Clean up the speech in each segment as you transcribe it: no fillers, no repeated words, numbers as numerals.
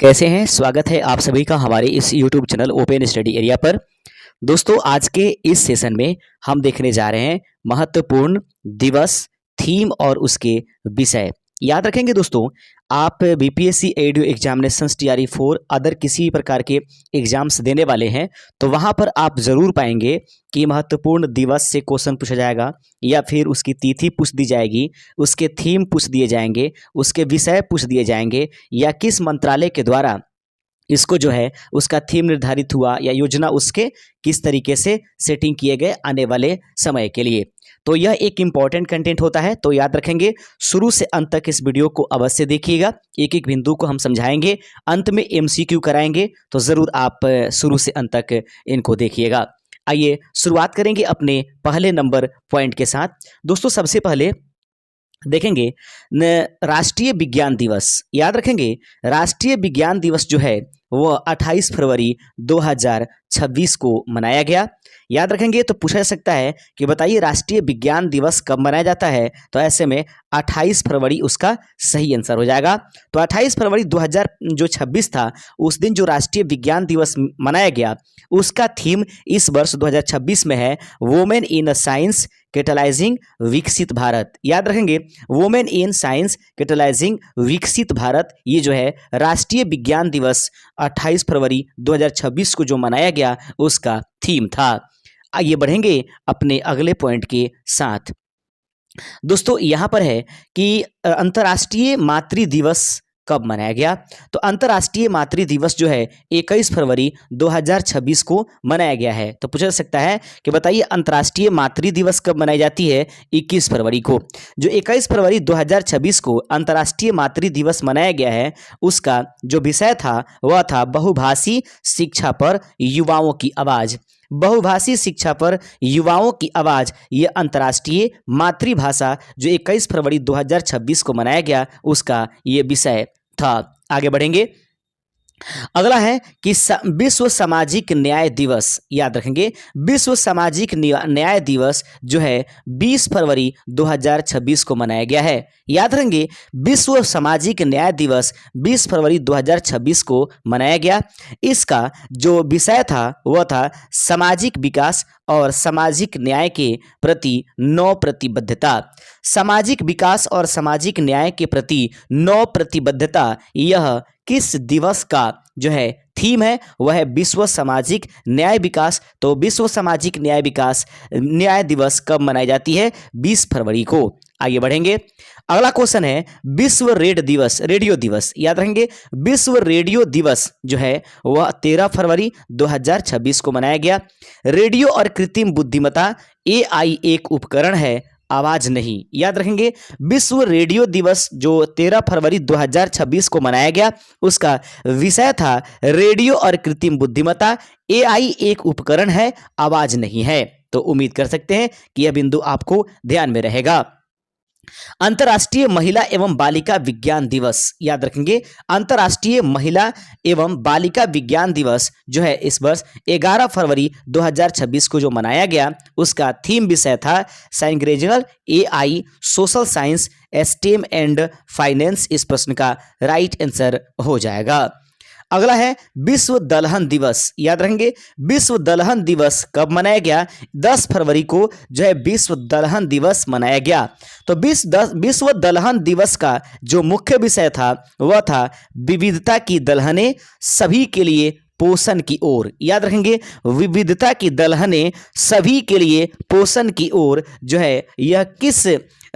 कैसे हैं। स्वागत है आप सभी का हमारे इस YouTube channel open study area पर। दोस्तों, आज के इस सेशन में हम देखने जा रहे हैं महत्वपूर्ण दिवस, थीम और उसके विषय। याद रखेंगे दोस्तों, आप BPSC edu examinations TRE 4 other किसी प्रकार के एग्जाम्स देने वाले हैं तो वहां पर आप जरूर पाएंगे कि महत्वपूर्ण दिवस से क्वेश्चन पूछा जाएगा या फिर उसकी तिथि पूछ दी जाएगी, उसके थीम पूछ दिए जाएंगे, उसके विषय पूछ दिए जाएंगे या किस मंत्रालय के द्वारा इसको जो है उसका थीम निर्धारित हुआ या योजना उसके किस तरीके से सेटिंग किए गए आने वाले समय के लिए। तो यह एक इम्पॉर्टेंट कंटेंट होता है, तो याद रखेंगे, शुरू से अंत तक इस वीडियो को अवश्य देखिएगा। एक एक बिंदु को हम समझाएंगे, अंत में एमसीक्यू कराएंगे, तो ज़रूर आप शुरू से अंत तक इनको देखिएगा। आइए शुरुआत करेंगे अपने पहले नंबर पॉइंट के साथ। दोस्तों, सबसे पहले देखेंगे राष्ट्रीय विज्ञान दिवस। याद रखेंगे, राष्ट्रीय विज्ञान दिवस जो है वो 28 फरवरी 2026 को मनाया गया। याद रखेंगे, तो पूछा जा सकता है कि बताइए राष्ट्रीय विज्ञान दिवस कब मनाया जाता है, तो ऐसे में 28 फरवरी उसका सही आंसर हो जाएगा। तो 28 फरवरी 2026 था, उस दिन जो राष्ट्रीय विज्ञान दिवस मनाया गया उसका थीम इस वर्ष 2026 में है वुमेन इन साइंस कैटलाइजिंग विकसित भारत। याद रखेंगे, वुमेन इन साइंस कैटलाइजिंग विकसित भारत, ये जो है राष्ट्रीय विज्ञान दिवस 28 फरवरी 2026 को जो मनाया गया उसका थीम था। आइए बढ़ेंगे अपने अगले पॉइंट के साथ। दोस्तों, यहाँ पर है कि अंतर्राष्ट्रीय मातृ दिवस कब मनाया गया, तो अंतर्राष्ट्रीय मातृ दिवस जो है 21 फरवरी 2026 को मनाया गया है। तो पूछा जा सकता है कि बताइए अंतर्राष्ट्रीय मातृ दिवस कब मनाई जाती है, 21 फरवरी को। जो 21 फरवरी 2026 को अंतर्राष्ट्रीय मातृ दिवस मनाया गया है उसका जो विषय था वह था बहुभाषी शिक्षा पर युवाओं की आवाज़। बहुभाषी शिक्षा पर युवाओं की आवाज़, ये अंतर्राष्ट्रीय मातृभाषा जो 21 फरवरी 2026 को मनाया गया उसका ये विषय था। आगे बढ़ेंगे, अगला है कि विश्व सामाजिक न्याय दिवस। याद रखेंगे, विश्व सामाजिक न्याय दिवस जो है 20 फरवरी 2026 को मनाया गया है। याद रखेंगे, विश्व सामाजिक न्याय दिवस 20 फरवरी 2026 को मनाया गया। इसका जो विषय था वह था सामाजिक विकास और सामाजिक न्याय के प्रति नौ प्रतिबद्धता। सामाजिक विकास और सामाजिक न्याय के प्रति नौ प्रतिबद्धता, यह किस दिवस का जो है थीम है वह है विश्व सामाजिक न्याय विकास। तो विश्व सामाजिक न्याय दिवस कब मनाई जाती है, 20 फरवरी को। आगे बढ़ेंगे, अगला क्वेश्चन है विश्व रेडियो दिवस। याद रखेंगे, विश्व रेडियो दिवस जो है वह 13 फरवरी 2026 को मनाया गया। रेडियो और कृत्रिम बुद्धिमत्ता AI एक उपकरण है, आवाज नहीं। याद रखेंगे, विश्व रेडियो दिवस जो 13 फरवरी 2026 को मनाया गया उसका विषय था रेडियो और कृत्रिम बुद्धिमत्ता, AI एक उपकरण है, आवाज नहीं है। तो उम्मीद कर सकते हैं कि यह बिंदु आपको ध्यान में रहेगा। अंतर्राष्ट्रीय महिला एवं बालिका विज्ञान दिवस। याद रखेंगे, अंतर्राष्ट्रीय महिला एवं बालिका विज्ञान दिवस जो है इस वर्ष 11 फरवरी 2026 को जो मनाया गया उसका थीम विषय था साइंग्रेजनल AI social science STEM and finance. इस प्रश्न का राइट आंसर हो जाएगा। अगला है विश्व दलहन दिवस। याद रखेंगे, विश्व दलहन दिवस कब मनाया गया, 10 फरवरी को जो है विश्व दलहन दिवस मनाया गया। तो विश्व दलहन दिवस का जो मुख्य विषय था वह था विविधता की दलहनें सभी के लिए पोषण की ओर। याद रखेंगे, विविधता की दलहनें सभी के लिए पोषण की ओर जो है यह किस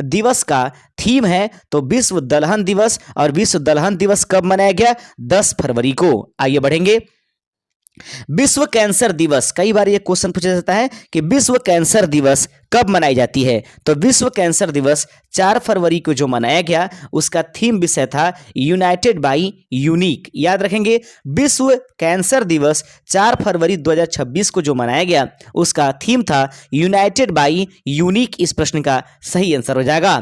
दिवस का थीम है, तो विश्व दलहन दिवस। और विश्व दलहन दिवस कब मनाया गया, 10 फरवरी को। आइए बढ़ेंगे, विश्व कैंसर दिवस। कई बार ये क्वेश्चन पूछा जाता है कि विश्व कैंसर दिवस कब मनाई जाती है, तो विश्व कैंसर दिवस 4 फरवरी को जो मनाया गया उसका थीम विषय था यूनाइटेड बाई यूनिक। याद रखेंगे, विश्व कैंसर दिवस 4 फरवरी 2026 को जो मनाया गया उसका थीम था यूनाइटेड बाई यूनिक। इस प्रश्न का सही आंसर हो जाएगा।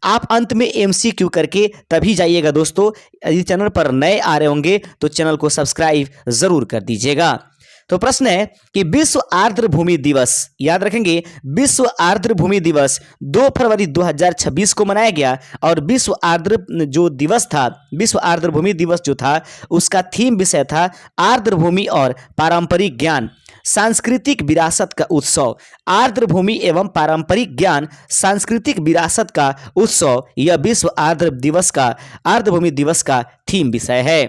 आप अंत में MCQ करके तभी जाइएगा दोस्तों। यदि चैनल पर नए आ रहे होंगे तो चैनल को सब्सक्राइब जरूर कर दीजिएगा। तो प्रश्न है कि विश्व आर्द्र भूमि दिवस, याद रखेंगे, विश्व आर्द्र भूमि दिवस 2 फरवरी 2026 को मनाया गया और विश्व आर्द्र जो दिवस था, विश्व आर्द्र भूमि दिवस जो था उसका थीम विषय था आर्द्र भूमि और पारंपरिक ज्ञान सांस्कृतिक विरासत का उत्सव। आर्द्र भूमि एवं पारंपरिक ज्ञान सांस्कृतिक विरासत का उत्सव, यह विश्व आर्द्र भूमि दिवस का थीम विषय है।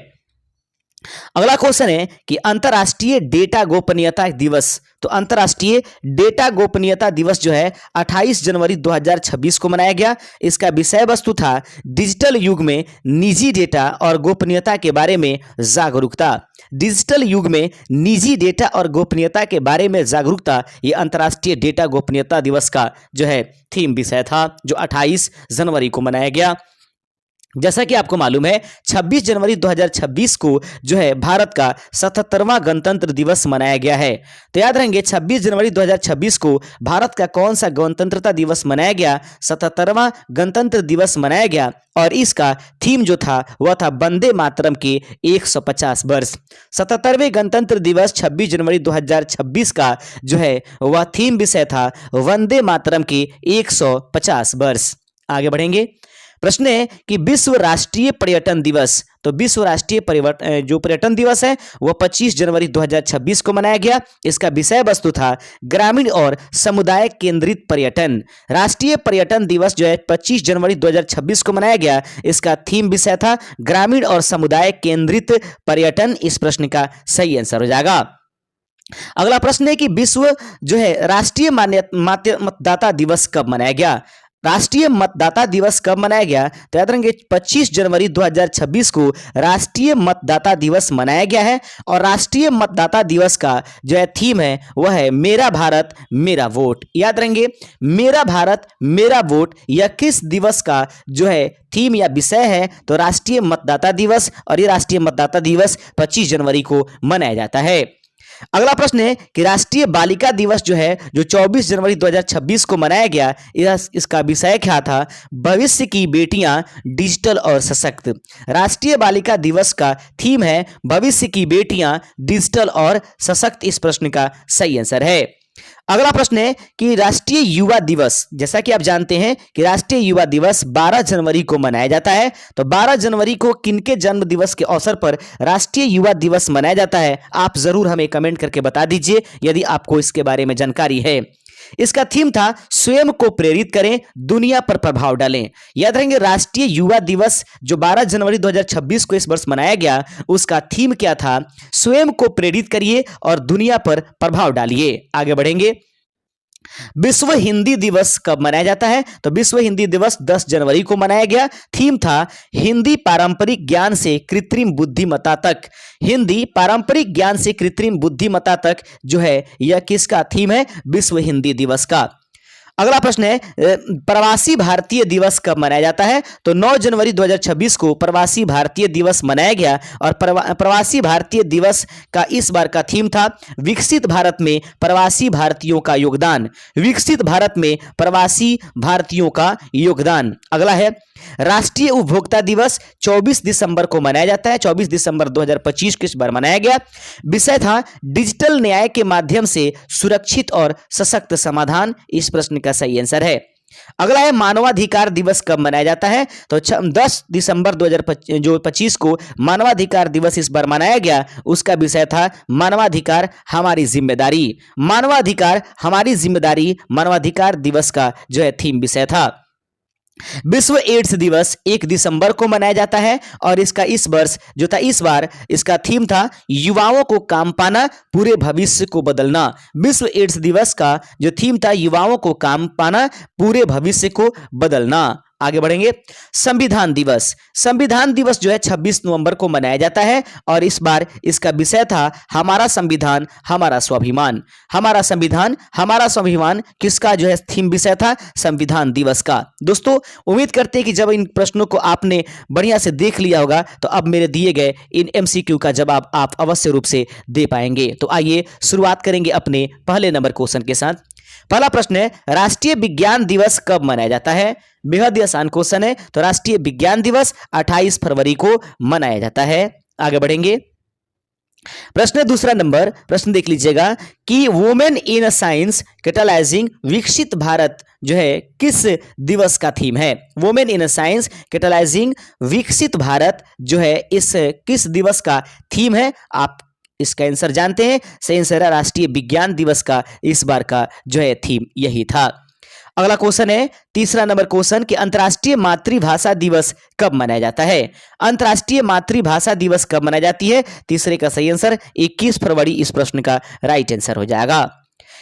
अगला क्वेश्चन है कि अंतर्राष्ट्रीय डेटा गोपनीयता दिवस, तो अंतर्राष्ट्रीय डेटा गोपनीयता दिवस जो है 28 जनवरी 2026 को मनाया गया। इसका विषय वस्तु था डिजिटल युग में निजी डेटा और गोपनीयता के बारे में जागरूकता। डिजिटल युग में निजी डेटा और गोपनीयता के बारे में जागरूकता, यह अंतर्राष्ट्रीय डेटा गोपनीयता दिवस का जो है थीम विषय था, जो 28 जनवरी को मनाया गया। जैसा कि आपको मालूम है 26 जनवरी 2026 को जो है भारत का 77वां गणतंत्र दिवस मनाया गया है। तो याद रहेंगे 26 जनवरी 2026 को भारत का कौन सा गणतंत्रता दिवस मनाया गया, 77वां गणतंत्र दिवस मनाया गया और इसका थीम जो था वह था वंदे मातरम के 150 वर्ष। 77वें गणतंत्र दिवस 26 जनवरी 2026 का जो है वह थीम विषय था वंदे मातरम के 150 वर्ष। आगे बढ़ेंगे। प्रश्न है कि विश्व राष्ट्रीय पर्यटन दिवस, तो विश्व राष्ट्रीय जो पर्यटन दिवस है वह 25 जनवरी 2026 को मनाया गया। इसका विषय वस्तु था ग्रामीण और समुदाय केंद्रित पर्यटन। राष्ट्रीय पर्यटन दिवस जो है 25 जनवरी 2026 को मनाया गया। इसका थीम विषय था ग्रामीण और समुदाय केंद्रित पर्यटन। इस प्रश्न का सही आंसर हो जाएगा। अगला प्रश्न है कि विश्व जो है राष्ट्रीय मतदाता दिवस कब मनाया गया। राष्ट्रीय मतदाता दिवस कब मनाया गया, तो याद रखेंगे 25 जनवरी 2026 को राष्ट्रीय मतदाता दिवस मनाया गया है और राष्ट्रीय मतदाता दिवस का जो है थीम है वह है मेरा भारत मेरा वोट। याद रखेंगे मेरा भारत मेरा वोट, यह किस दिवस का जो है थीम या विषय है, तो राष्ट्रीय मतदाता दिवस, और ये राष्ट्रीय मतदाता दिवस 25 जनवरी को मनाया जाता है। अगला प्रश्न है कि राष्ट्रीय बालिका दिवस जो है जो 24 जनवरी 2026 को मनाया गया, इसका विषय क्या था, भविष्य की बेटियां डिजिटल और सशक्त। राष्ट्रीय बालिका दिवस का थीम है भविष्य की बेटियां डिजिटल और सशक्त। इस प्रश्न का सही आंसर है। अगला प्रश्न है कि राष्ट्रीय युवा दिवस, जैसा कि आप जानते हैं कि राष्ट्रीय युवा दिवस 12 जनवरी को मनाया जाता है, तो 12 जनवरी को किनके जन्म दिवस के अवसर पर राष्ट्रीय युवा दिवस मनाया जाता है, आप जरूर हमें कमेंट करके बता दीजिए यदि आपको इसके बारे में जानकारी है। इसका थीम था स्वयं को प्रेरित करें, दुनिया पर प्रभाव डालें। याद रखेंगे राष्ट्रीय युवा दिवस जो 12 जनवरी 2026 को इस वर्ष मनाया गया, उसका थीम क्या था, स्वयं को प्रेरित करिए और दुनिया पर प्रभाव डालिए। आगे बढ़ेंगे। विश्व हिंदी दिवस कब मनाया जाता है, तो विश्व हिंदी दिवस 10 जनवरी को मनाया गया। थीम था हिंदी पारंपरिक ज्ञान से कृत्रिम बुद्धिमत्ता तक। हिंदी पारंपरिक ज्ञान से कृत्रिम बुद्धिमत्ता तक जो है यह किसका थीम है, विश्व हिंदी दिवस का। अगला प्रश्न है प्रवासी भारतीय दिवस कब मनाया जाता है, तो 9 जनवरी 2026 को प्रवासी भारतीय दिवस मनाया गया और प्रवासी भारतीय दिवस का इस बार का थीम था विकसित भारत में प्रवासी भारतीयों का योगदान। विकसित भारत में प्रवासी भारतीयों का योगदान। अगला है राष्ट्रीय उपभोक्ता दिवस 24 दिसंबर को मनाया जाता है। 24 दिसंबर 2025 को इस बार मनाया गया। विषय था डिजिटल न्याय के माध्यम से सुरक्षित और सशक्त समाधान। इस प्रश्न का सही आंसर है। अगला है मानवाधिकार दिवस कब मनाया जाता है, तो 10 दिसंबर 2025 को मानवाधिकार दिवस इस बार मनाया गया। उसका विषय था मानवाधिकार हमारी जिम्मेदारी। मानवाधिकार हमारी जिम्मेदारी मानवाधिकार दिवस का जो है थीम विषय था। विश्व एड्स दिवस 1 दिसंबर को मनाया जाता है और इसका इस वर्ष जो था इस बार इसका थीम था युवाओं को काम पाना पूरे भविष्य को बदलना। विश्व एड्स दिवस का जो थीम था युवाओं को काम पाना पूरे भविष्य को बदलना। आगे बढ़ेंगे। संविधान दिवस, संविधान दिवस जो है 26 नवंबर को मनाया जाता है और इस बार इसका विषय था हमारा संविधान हमारा स्वाभिमान। हमारा संविधान हमारा स्वाभिमान किसका जो है थीम विषय था, संविधान दिवस का। दोस्तों उम्मीद करते हैं कि जब इन प्रश्नों को आपने बढ़िया से देख लिया होगा तो अब मेरे दिए गए इन MCQ का जवाब आप अवश्य रूप से दे पाएंगे। तो आइए शुरुआत करेंगे अपने पहले नंबर क्वेश्चन के साथ। पहला प्रश्न है राष्ट्रीय विज्ञान दिवस कब मनाया जाता है। बेहद ही आसान क्वेश्चन है। तो राष्ट्रीय विज्ञान दिवस 28 फरवरी को मनाया जाता है। आगे बढ़ेंगे। प्रश्न दूसरा नंबर, प्रश्न देख लीजिएगा कि वुमेन इन साइंस कैटलाइजिंग विकसित भारत जो है किस दिवस का थीम है। वुमेन इन साइंस कैटलाइजिंग विकसित भारत जो है इस किस दिवस का थीम है। आप इसका आंसर जानते हैं, सही आंसर है राष्ट्रीय विज्ञान दिवस का इस बार का जो है थीम यही था। अगला क्वेश्चन है तीसरा नंबर क्वेश्चन कि अंतर्राष्ट्रीय मातृभाषा दिवस कब मनाया जाता है। अंतर्राष्ट्रीय मातृभाषा दिवस कब मनाई जाती है। तीसरे का सही आंसर 21 फरवरी इस प्रश्न का राइट आंसर हो जाएगा।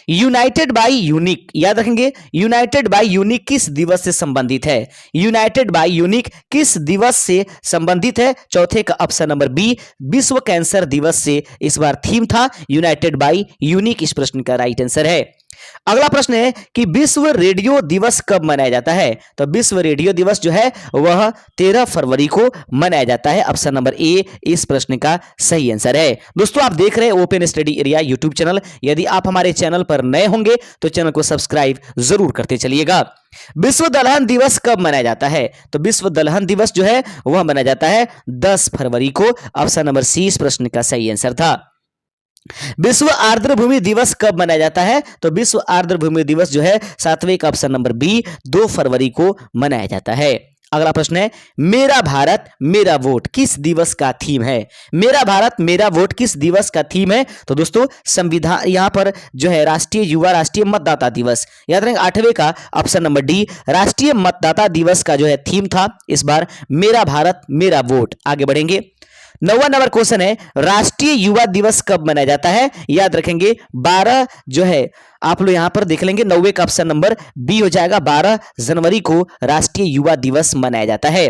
यूनाइटेड बाय यूनिक, याद रखेंगे यूनाइटेड बाय यूनिक किस दिवस से संबंधित है। यूनाइटेड बाय यूनिक किस दिवस से संबंधित है। चौथे का ऑप्शन नंबर बी विश्व कैंसर दिवस से इस बार थीम था। यूनाइटेड बाय यूनिक इस प्रश्न का राइट आंसर है। अगला प्रश्न है कि विश्व रेडियो दिवस कब मनाया जाता है। तो विश्व रेडियो दिवस जो है वह 13 फरवरी को मनाया जाता है। ऑप्शन नंबर ए इस प्रश्न का सही आंसर है। दोस्तों आप देख रहे हैं open study area YouTube channel. यदि आप हमारे चैनल पर नए होंगे तो चैनल को सब्सक्राइब जरूर करते चलिएगा। विश्व दलहन दिवस कब मनाया जाता है। तो विश्व दलहन दिवस जो है वह मनाया जाता है 10 फरवरी को। ऑप्शन नंबर सी इस प्रश्न का सही आंसर था। विश्व आर्द्र भूमि दिवस कब मनाया जाता है। तो विश्व आर्द्र भूमि दिवस जो है सातवें का ऑप्शन नंबर बी 2 फरवरी को मनाया जाता है। अगला प्रश्न है मेरा भारत मेरा वोट किस दिवस का थीम है। मेरा भारत मेरा वोट किस दिवस का थीम है। तो दोस्तों संविधान यहां पर जो है राष्ट्रीय युवा राष्ट्रीय मतदाता दिवस, याद रखेंगे 8वें का ऑप्शन नंबर डी राष्ट्रीय मतदाता दिवस का जो है थीम था इस बार मेरा भारत मेरा वोट। आगे बढ़ेंगे 9वां नंबर क्वेश्चन है राष्ट्रीय युवा दिवस कब मनाया जाता है। याद रखेंगे 12 जो है आप लोग यहां पर देख लेंगे 9वें का ऑप्शन नंबर बी हो जाएगा। 12 जनवरी को राष्ट्रीय युवा दिवस मनाया जाता है।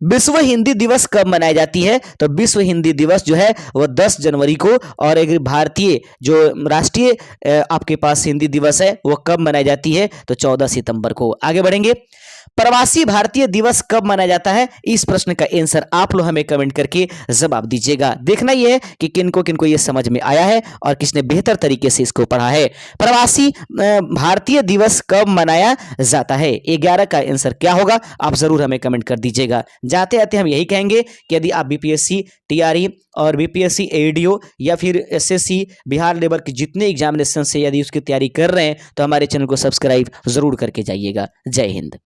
विश्व हिंदी दिवस कब मनाई जाती है। तो विश्व हिंदी दिवस जो है वह 10 जनवरी को, और एक भारतीय जो राष्ट्रीय आपके पास हिंदी दिवस है वह कब मनाई जाती है। तो 14 सितंबर को। आगे बढ़ेंगे प्रवासी भारतीय दिवस कब मनाया जाता है। इस प्रश्न का आंसर आप लोग हमें कमेंट करके जवाब दीजिएगा। देखना यह है कि किनको ये समझ में आया है और किसने बेहतर तरीके से इसको पढ़ा है। प्रवासी भारतीय दिवस कब मनाया जाता है। 11 का आंसर क्या होगा आप जरूर हमें कमेंट कर दीजिएगा। जाते आते हम यही कहेंगे कि यदि आप बीपीएससी टीआरई और बीपीएससी एडीओ या फिर एसएससी बिहार लेवल के जितने एग्जामिनेशन से यदि उसकी तैयारी कर रहे हैं तो हमारे चैनल को सब्सक्राइब जरूर करके जाइएगा। जय हिंद।